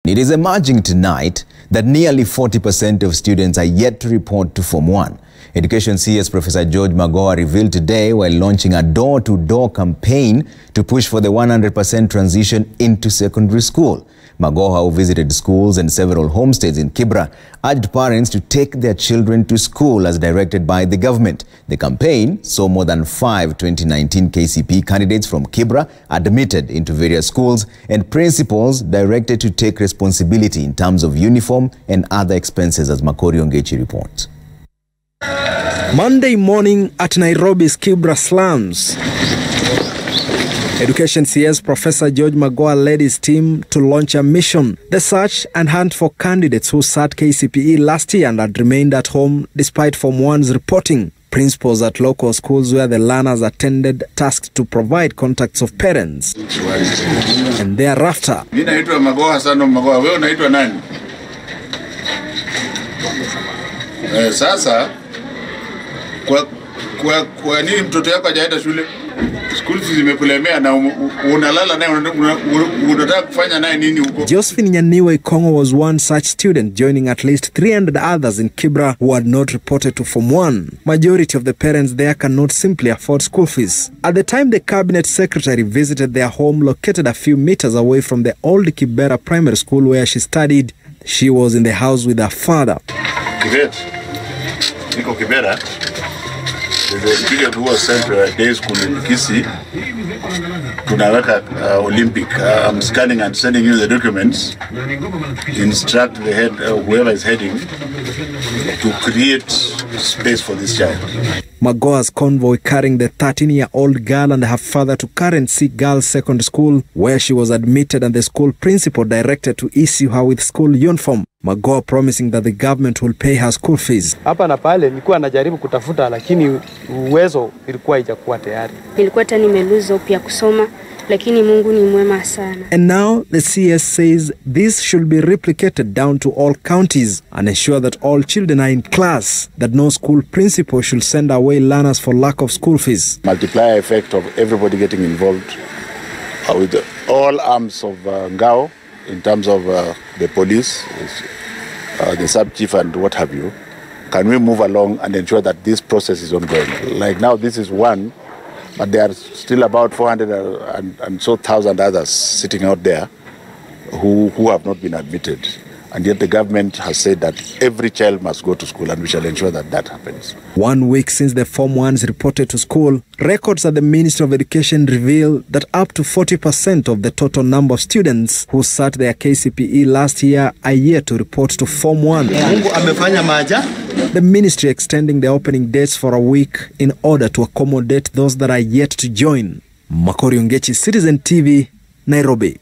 It is emerging tonight that nearly 40% of students are yet to report to Form 1. Education CS Professor George Magoha revealed today while launching a door-to-door campaign to push for the 100% transition into secondary school. Magoha, who visited schools and several homesteads in Kibra, urged parents to take their children to school as directed by the government. The campaign saw more than 5 2019 KCPE candidates from Kibra admitted into various schools and principals directed to take responsibility in terms of uniform and other expenses, as Makori Ongechi reports. Monday morning at Nairobi's Kibra slums, Education CS Professor George Magoha led his team to launch a mission, the search and hunt for candidates who sat KCPE last year and had remained at home despite Form 1's reporting. Principals at local schools where the learners attended tasked to provide contacts of parents. And thereafter, Mimi naitwa Magoha sana Magoha, wewe unaitwa nani? Sasa kwa nini mtoto yako hajaenda shule? Schools zimekulemea na unalala naye unataka kufanya naye nini huko? Josephine Nyaniwe Kongo was one such student, joining at least 300 others in Kibra who had not reported to Form 1. Majority of the parents there cannot simply afford school fees. At the time the cabinet secretary visited their home located a few meters away from the old Kibera primary school where she studied, she was in the house with her father. Niko Kibera. The student who was sent to a day school in Kisi, tunaweka Olympic. I'm scanning and sending you the documents. Instruct the head, whoever is heading, to create space for this child. Magoha's convoy carrying the 13-year-old girl and her father to Current C Girls Secondary School, where she was admitted, and the school principal directed to issue her with school uniform. Magoha promising that the government will pay her school fees. Hapa na pale nilikuwa najaribu kutafuta lakini uwezo ilikuwa haijakuwa tayari. Nilikuwa tani nimeluza upya kusoma lakini Mungu ni mwema sana. And now the CS says this should be replicated down to all counties and ensure that all children are in class, that no school principal should send away learners for lack of school fees. Multiplier effect of everybody getting involved with all arms of Ngao, in terms of the police, the sub-chief and what have you. Can we move along and ensure that this process is ongoing? Like now this is one, but there are still about 400 and so thousand others sitting out there who have not been admitted. And yet the government has said that every child must go to school, and we shall ensure that that happens. 1 week since the Form 1s reported to school, records at the Ministry of Education reveal that up to 40% of the total number of students who sat their KCPE last year are yet to report to Form 1. The ministry extending the opening dates for a week in order to accommodate those that are yet to join. Makori Ongechi, Citizen TV, Nairobi.